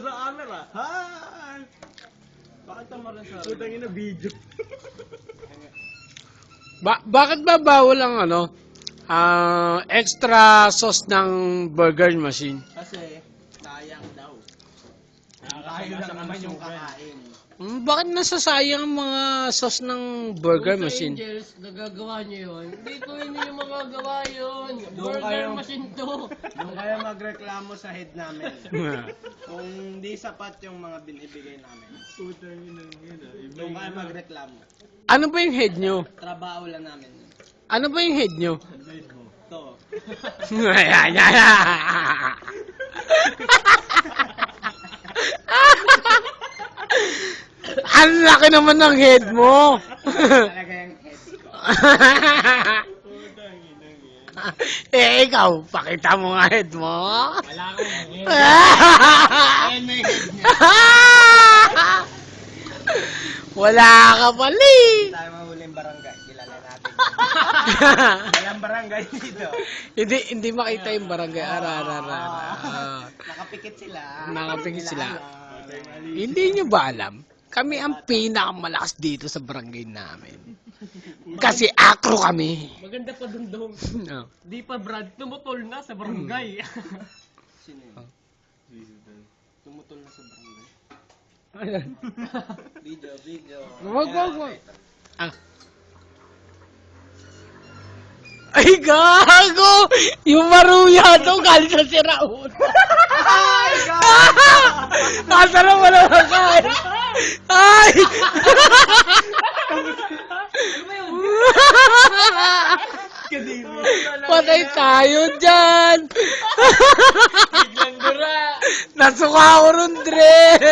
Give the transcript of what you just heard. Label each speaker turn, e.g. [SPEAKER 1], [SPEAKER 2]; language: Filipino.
[SPEAKER 1] sa camera. Hi! Pakita mo rin sa... Putang ina video.
[SPEAKER 2] Bakit ba bawal ang extra sauce ng burger machine?
[SPEAKER 1] Kasi, sayang daw. Tayo lang naman yung kakain.
[SPEAKER 2] Bakit nasasayang ang mga sauce ng burger machine?
[SPEAKER 3] Angels, nagagawa nyo yun. Dito hindi nyo magagawa yun.
[SPEAKER 1] Doon
[SPEAKER 3] Burger
[SPEAKER 1] kayo-
[SPEAKER 3] machine to.
[SPEAKER 1] Doon kayo magreklamo sa head namin. Kung di sapat yung mga binibigay namin. Doon kayo magreklamo.
[SPEAKER 2] Ano ba yung head nyo?
[SPEAKER 1] Trabaho lang namin.
[SPEAKER 2] Ano ba yung head nyo?
[SPEAKER 1] To.
[SPEAKER 2] Ang laki naman ng head mo!
[SPEAKER 1] Talaga yung head ko.
[SPEAKER 2] Ikaw, pakita mo nga head mo.
[SPEAKER 3] Wala akong head.
[SPEAKER 1] Ayan na yung head niya.
[SPEAKER 2] Wala ka pali.
[SPEAKER 1] Tayo mahuling barangay. Kilala natin. Walang barangay dito.
[SPEAKER 2] Hindi makita yung barangay.
[SPEAKER 1] Nakapikit sila.
[SPEAKER 2] Nakapikit sila.
[SPEAKER 1] Alam.
[SPEAKER 2] Hindi nyo ba alam? Kami ang pinakamalakas dito sa barangay namin. Kasi akro kami.
[SPEAKER 3] Maganda pa dundong.
[SPEAKER 2] No.
[SPEAKER 3] Di pa Brad, tumutol na sa barangay.
[SPEAKER 1] Sino yun? Tumutol na sa barangay. Video.
[SPEAKER 2] Wag. Ah. Ay, gago! Yung maruya to, galing sa siraun.
[SPEAKER 1] Ay, gago!
[SPEAKER 2] Asa na wala na kain? Ay! Patay tayo dyan!
[SPEAKER 3] Biglang dura.
[SPEAKER 2] Nasuka ako ron, Dre!